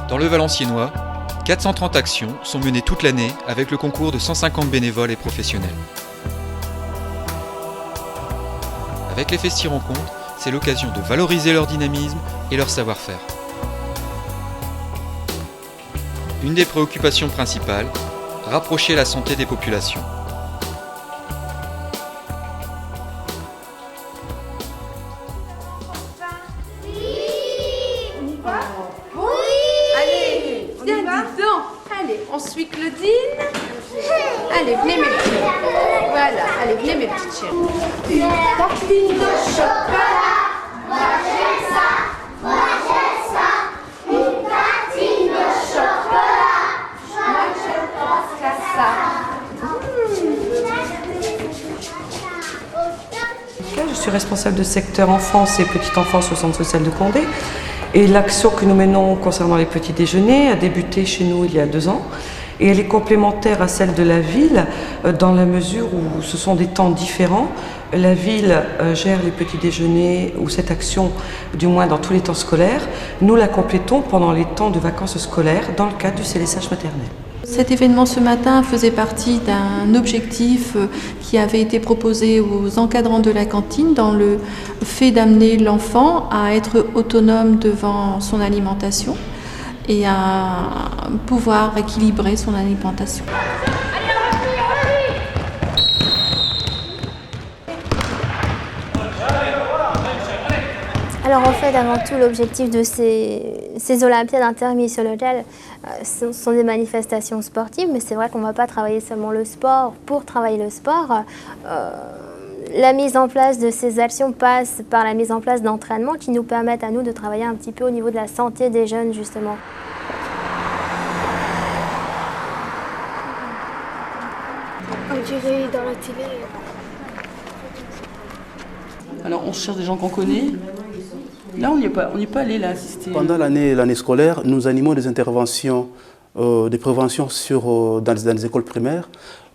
Dans le Valenciennois, 430 actions sont menées toute l'année avec le concours de 150 bénévoles et professionnels. Avec les Festi-Rencontres, c'est l'occasion de valoriser leur dynamisme et leur savoir-faire. Une des préoccupations principales, rapprocher la santé des populations. Allez, viens, dis donc. Allez, on suit Claudine. Allez, venez mes petits. Voilà, allez, venez mes petites chéries. Une tartine de chocolat. Moi j'aime ça. Moi j'aime ça. Une tartine de chocolat. Moi je pense qu'à ça. Je suis responsable de secteur enfance et petite enfance au centre social de Condé. Et l'action que nous menons concernant les petits déjeuners a débuté chez nous il y a 2 ans. Et elle est complémentaire à celle de la ville dans la mesure où ce sont des temps différents. La ville gère les petits déjeuners ou cette action, du moins dans tous les temps scolaires. Nous la complétons pendant les temps de vacances scolaires dans le cadre du CLSH maternel. Cet événement ce matin faisait partie d'un objectif qui avait été proposé aux encadrants de la cantine dans le fait d'amener l'enfant à être autonome devant son alimentation et à pouvoir équilibrer son alimentation. Alors en fait, avant tout, l'objectif de ces Olympiades interministérielles sont des manifestations sportives, mais c'est vrai qu'on ne va pas travailler seulement le sport pour travailler le sport. La mise en place de ces actions passe par la mise en place d'entraînements qui nous permettent à nous de travailler un petit peu au niveau de la santé des jeunes, justement. On dirait dans la télé. Alors on cherche des gens qu'on connaît. Là, on n'y est pas allé là assister. Pendant l'année scolaire, nous animons des interventions de prévention dans les écoles primaires.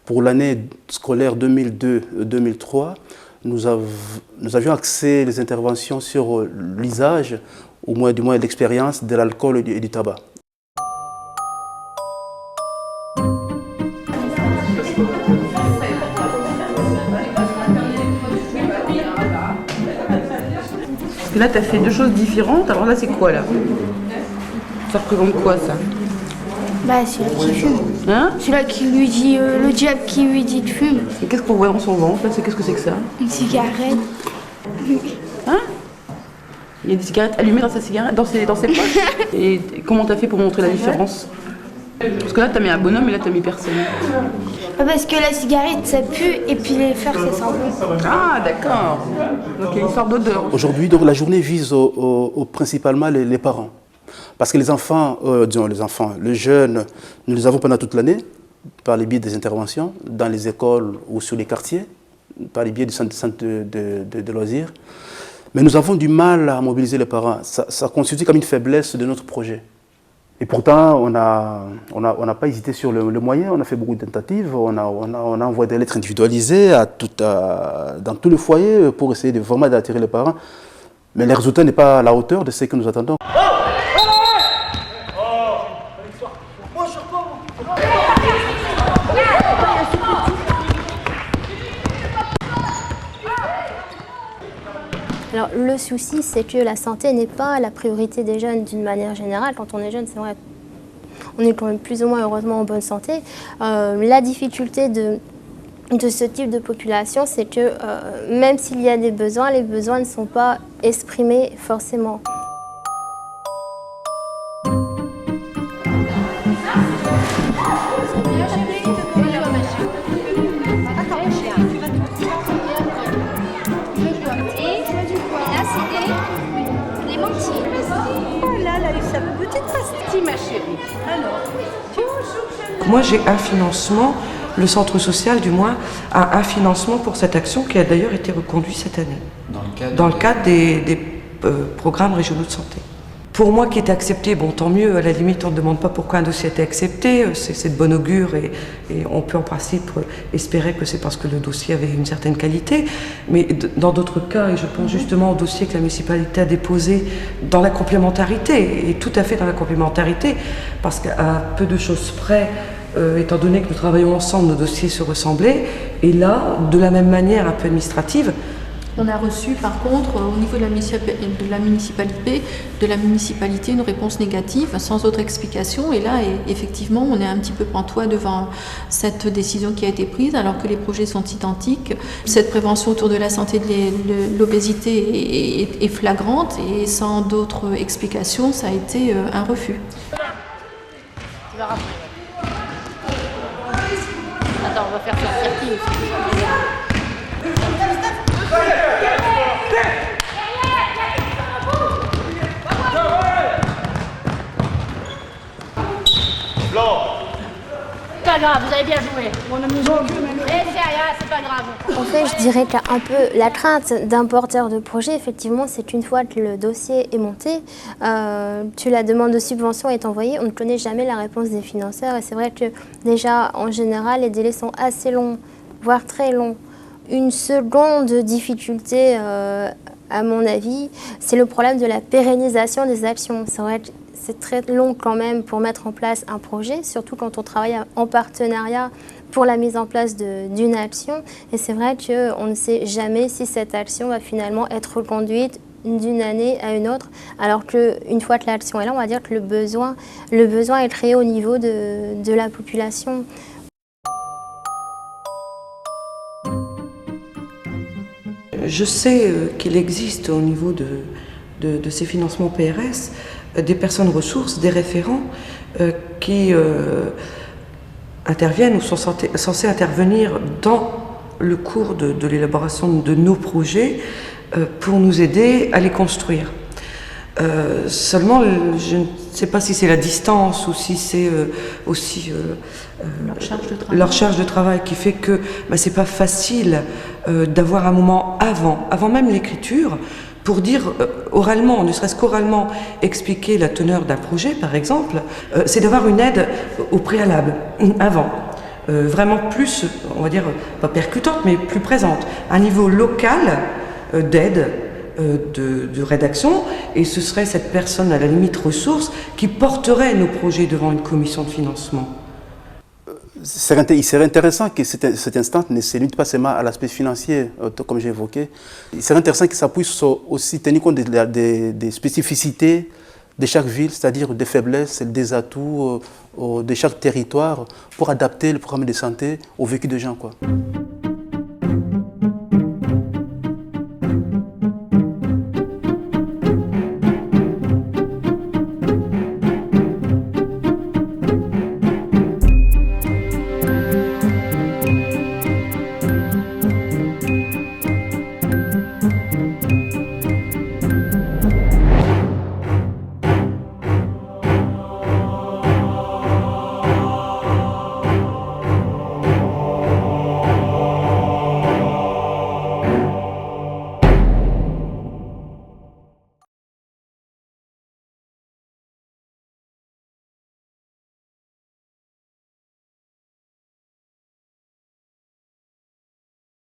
Pour l'année scolaire 2002-2003, nous avions axé les interventions sur l'usage, du moins l'expérience de l'alcool et du tabac. Parce que là, tu as fait 2 choses différentes. Alors là, c'est quoi là? Ça représente quoi ça? Bah, celui qui fume. Hein? Celui-là qui lui dit, le diable qui lui dit de fumer. Et qu'est-ce qu'on voit dans son ventre là? Qu'est-ce que c'est que ça? Une cigarette. Hein? Il y a des cigarettes allumées dans sa cigarette, dans ses poches. Et comment t'as fait pour montrer la différence? Parce que là, t'as mis un bonhomme et là, t'as mis personne. Parce que la cigarette, ça pue et puis les fleurs, ça sent bon. Ah, d'accord. Donc il y a une sorte d'odeur. Aujourd'hui, donc, la journée vise principalement les parents. Parce que les enfants, les jeunes, nous les avons pendant toute l'année, par le biais des interventions, dans les écoles ou sur les quartiers, par le biais du centre de loisirs. Mais nous avons du mal à mobiliser les parents. Ça constitue comme une faiblesse de notre projet. Et pourtant, on n'a pas hésité sur le moyen, on a fait beaucoup de tentatives, on a envoyé des lettres individualisées dans tous les foyers pour essayer vraiment d'attirer les parents. Mais le résultat n'est pas à la hauteur de ce que nous attendons. Alors le souci, c'est que la santé n'est pas la priorité des jeunes d'une manière générale. Quand on est jeune, c'est vrai, on est quand même plus ou moins heureusement en bonne santé. La difficulté de ce type de population, c'est que même s'il y a des besoins, les besoins ne sont pas exprimés forcément. Ma chérie. Alors, Moi, j'ai un financement, le centre social du moins, a un financement pour cette action qui a d'ailleurs été reconduit cette année. Dans le cadre des programmes régionaux de santé. Pour moi qui était accepté, bon tant mieux, à la limite on ne demande pas pourquoi un dossier a été accepté, c'est de bon augure et on peut en principe espérer que c'est parce que le dossier avait une certaine qualité, mais dans d'autres cas, et je pense justement au dossier que la municipalité a déposé dans la complémentarité, et tout à fait dans la complémentarité, parce qu'à peu de choses près, étant donné que nous travaillons ensemble, nos dossiers se ressemblaient, et là, de la même manière un peu administrative, on a reçu par contre au niveau de la municipalité une réponse négative sans autre explication et là effectivement on est un petit peu pantois devant cette décision qui a été prise alors que les projets sont identiques. Cette prévention autour de la santé de l'obésité est flagrante et sans d'autres explications ça a été un refus. Attends, on va faire sur le circuit aussi. C'est pas grave, vous avez bien joué. C'est pas grave. En fait, je dirais qu'il y a un peu la crainte d'un porteur de projet. Effectivement, c'est une fois que le dossier est monté, que la demande de subvention est envoyée, on ne connaît jamais la réponse des financeurs. Et c'est vrai que déjà, en général, les délais sont assez longs, voire très longs. Une seconde difficulté, à mon avis, c'est le problème de la pérennisation des actions. C'est vrai que c'est très long quand même pour mettre en place un projet, surtout quand on travaille en partenariat pour la mise en place d'une action. Et c'est vrai qu'on ne sait jamais si cette action va finalement être reconduite d'une année à une autre, alors qu'une fois que l'action est là, on va dire que le besoin est créé au niveau de la population. Je sais qu'il existe au niveau de ces financements PRS des personnes ressources, des référents qui interviennent ou sont censés intervenir dans le cours de l'élaboration de nos projets pour nous aider à les construire. Seulement, je ne sais pas si c'est la distance ou si c'est aussi leur charge de travail qui fait que c'est pas facile d'avoir un moment avant même l'écriture, pour dire oralement, ne serait-ce qu'oralement, expliquer la teneur d'un projet, par exemple, c'est d'avoir une aide au préalable, avant. Vraiment plus, on va dire, pas percutante, mais plus présente. Un niveau local d'aide, de rédaction, et ce serait cette personne, à la limite ressource, qui porterait nos projets devant une commission de financement. Il serait intéressant que cet instant ne se limite pas seulement à l'aspect financier, comme j'ai évoqué. Il serait intéressant que ça puisse aussi tenir compte des spécificités de chaque ville, c'est-à-dire des faiblesses, des atouts de chaque territoire pour adapter le programme de santé au vécu des gens, quoi.